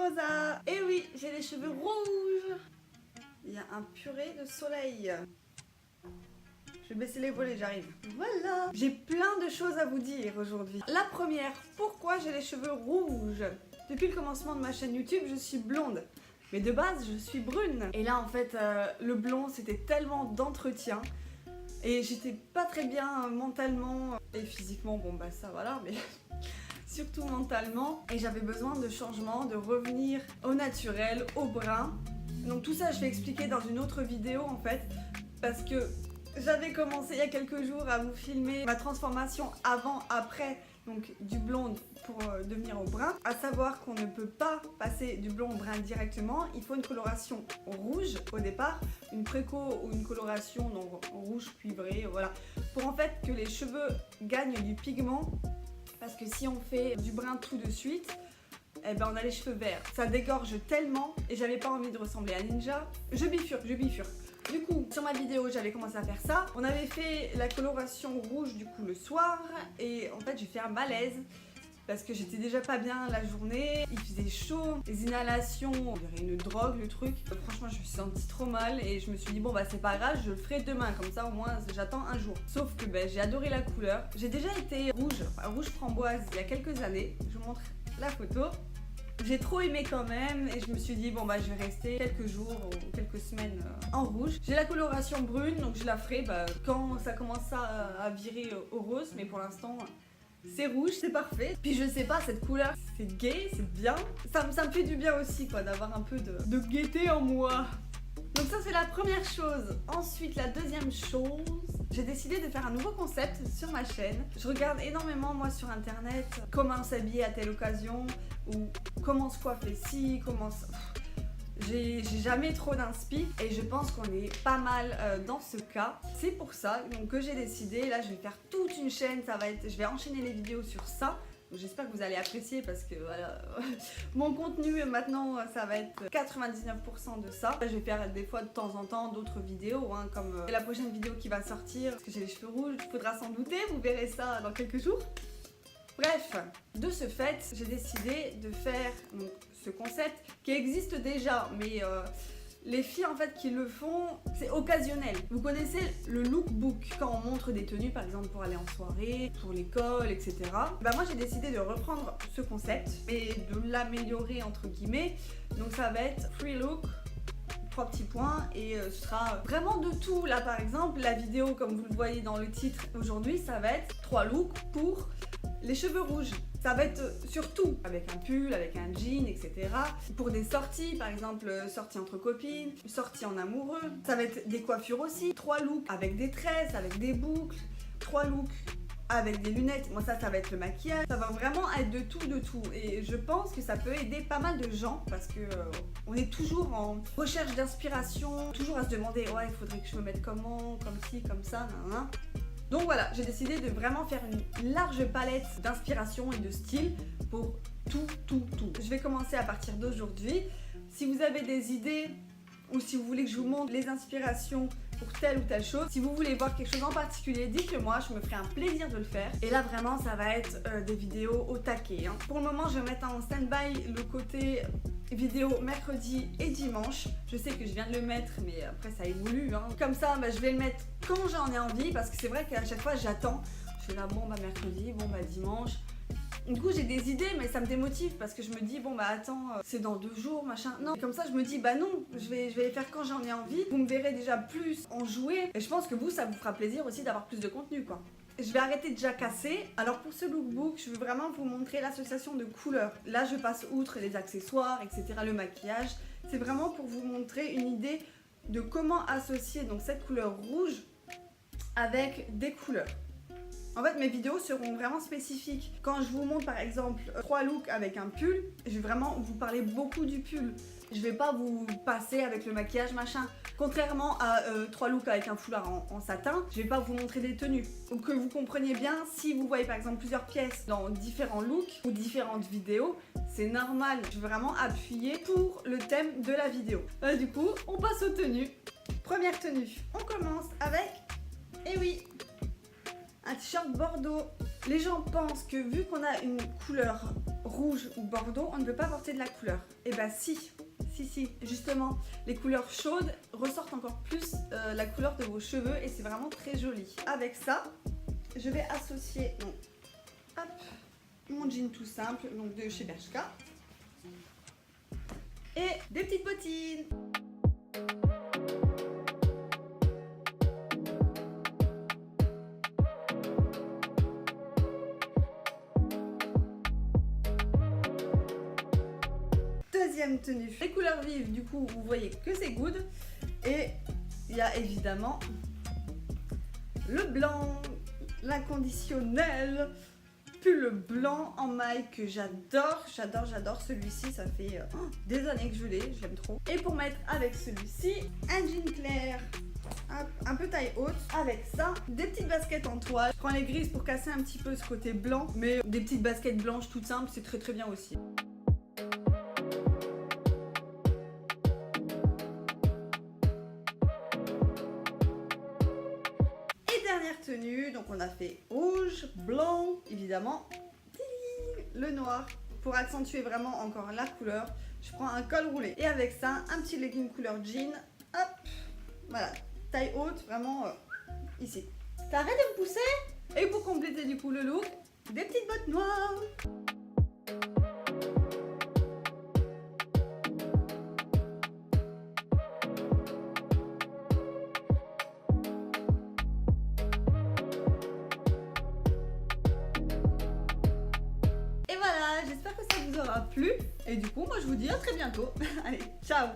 Rosa. Et oui, j'ai les cheveux rouges. Il y a un purée de soleil. Je vais baisser les volets, j'arrive. Voilà. J'ai plein de choses à vous dire aujourd'hui. La première, pourquoi j'ai les cheveux rouges? Depuis le commencement de ma chaîne YouTube, je suis blonde. Mais de base, je suis brune. Et là, en fait, le blond, c'était tellement d'entretien. Et j'étais pas très bien mentalement et physiquement. Bon, bah ça, voilà, mais surtout mentalement. Et j'avais besoin de changement, de revenir au naturel, au brun. Donc tout ça, je vais expliquer dans une autre vidéo, en fait. Parce que j'avais commencé il y a quelques jours à vous filmer ma transformation avant-après, donc du blond pour devenir au brun. À savoir qu'on ne peut pas passer du blond au brun directement, il faut une coloration rouge au départ, une préco ou une coloration donc rouge cuivré, voilà. Pour en fait que les cheveux gagnent du pigment, parce que si on fait du brun tout de suite, eh ben on a les cheveux verts. Ça dégorge tellement et j'avais pas envie de ressembler à Ninja. Je bifurque. Du coup, sur ma vidéo, j'avais commencé à faire ça. On avait fait la coloration rouge du coup le soir et en fait j'ai fait un malaise parce que j'étais déjà pas bien la journée, il faisait chaud, les inhalations, on dirait une drogue le truc. Franchement, je me suis sentie trop mal et je me suis dit bon bah c'est pas grave, je le ferai demain, comme ça au moins j'attends un jour. Sauf que j'ai adoré la couleur. J'ai déjà été rouge framboise il y a quelques années. Je vous montre la photo. J'ai trop aimé quand même et je me suis dit bon bah je vais rester quelques jours ou quelques semaines en rouge. J'ai la coloration brune donc je la ferai quand ça commence à virer au rose, mais pour l'instant c'est rouge, c'est parfait. Puis je sais pas, cette couleur c'est gay, c'est bien. Ça me fait du bien aussi quoi d'avoir un peu de gaieté en moi. Donc ça c'est la première chose. Ensuite la deuxième chose, j'ai décidé de faire un nouveau concept sur ma chaîne. Je regarde énormément moi sur internet comment s'habiller à telle occasion ou comment se coiffer ci, comment se... J'ai jamais trop d'inspi et je pense qu'on est pas mal dans ce cas. C'est pour ça donc, que j'ai décidé, là je vais faire toute une chaîne, je vais enchaîner les vidéos sur ça. J'espère que vous allez apprécier parce que voilà, mon contenu maintenant ça va être 99% de ça. Je vais faire des fois de temps en temps d'autres vidéos comme la prochaine vidéo qui va sortir parce que j'ai les cheveux rouges, il faudra s'en douter, vous verrez ça dans quelques jours. Bref, de ce fait, j'ai décidé de faire donc, ce concept qui existe déjà, mais les filles en fait qui le font, c'est occasionnel. Vous connaissez le lookbook, quand on montre des tenues par exemple pour aller en soirée, pour l'école, etc. Moi j'ai décidé de reprendre ce concept et de l'améliorer entre guillemets. Donc ça va être free look, 3 petits points et ce sera vraiment de tout. Là par exemple, la vidéo comme vous le voyez dans le titre aujourd'hui, ça va être 3 looks pour les cheveux rouges. Ça va être surtout avec un pull, avec un jean, etc. Pour des sorties, par exemple, sorties entre copines, sorties en amoureux. Ça va être des coiffures aussi. 3 looks avec des tresses, avec des boucles. 3 looks avec des lunettes. Moi, ça va être le maquillage. Ça va vraiment être de tout, de tout. Et je pense que ça peut aider pas mal de gens parce que on est toujours en recherche d'inspiration, toujours à se demander ouais, il faudrait que je me mette comment, comme ci, comme ça, nan. Donc voilà, j'ai décidé de vraiment faire une large palette d'inspiration et de style pour tout. Je vais commencer à partir d'aujourd'hui. Si vous avez des idées ou si vous voulez que je vous montre les inspirations pour telle ou telle chose, si vous voulez voir quelque chose en particulier, dites-le moi, je me ferai un plaisir de le faire. Et là vraiment, ça va être des vidéos au taquet. Pour le moment, je vais mettre en stand-by le côté vidéo mercredi et dimanche. Je sais que je viens de le mettre, mais après ça évolue. Comme ça, je vais le mettre quand j'en ai envie, parce que c'est vrai qu'à chaque fois j'attends. Je fais là, mercredi, dimanche. Du coup j'ai des idées mais ça me démotive parce que je me dis attends, c'est dans 2 jours machin. Non, comme ça je me dis non, je vais les faire quand j'en ai envie. Vous me verrez déjà plus en jouer et je pense que ça vous fera plaisir aussi d'avoir plus de contenu quoi. Je vais arrêter de jacasser. Alors pour ce lookbook, je veux vraiment vous montrer l'association de couleurs. Là je passe outre les accessoires, etc., le maquillage. C'est vraiment pour vous montrer une idée de comment associer donc cette couleur rouge avec des couleurs. En fait, mes vidéos seront vraiment spécifiques. Quand je vous montre par exemple 3 looks avec un pull, je vais vraiment vous parler beaucoup du pull. Je vais pas vous passer avec le maquillage machin. Contrairement à 3 looks avec un foulard en satin, je vais pas vous montrer des tenues. Donc que vous compreniez bien, si vous voyez par exemple plusieurs pièces dans différents looks ou différentes vidéos, c'est normal. Je vais vraiment appuyer pour le thème de la vidéo. Du coup, on passe aux tenues. Première tenue, on commence avec, un t-shirt bordeaux. Les gens pensent que vu qu'on a une couleur rouge ou bordeaux, on ne peut pas porter de la couleur. Et bah si, justement, les couleurs chaudes ressortent encore plus la couleur de vos cheveux et c'est vraiment très joli. Avec ça, je vais associer mon jean tout simple, donc de chez Bershka, et des petites bottines. Deuxième tenue, les couleurs vives, du coup vous voyez que c'est good. Et il y a évidemment le blanc, l'inconditionnel pull blanc en maille que j'adore, j'adore celui-ci, ça fait des années que je l'ai, je l'aime trop. Et pour mettre avec celui-ci, un jean clair, un peu taille haute, avec ça, des petites baskets en toile. Je prends les grises pour casser un petit peu ce côté blanc, mais des petites baskets blanches toutes simples, c'est très bien aussi. Dernière tenue, donc on a fait rouge, blanc, évidemment, le noir. Pour accentuer vraiment encore la couleur, je prends un col roulé. Et avec ça, un petit legging couleur jean, hop, voilà, taille haute, vraiment ici. T'arrêtes de me pousser? Et pour compléter du coup le look, des petites bottes noires. J'espère que ça vous aura plu et du coup moi je vous dis à très bientôt. Allez, ciao.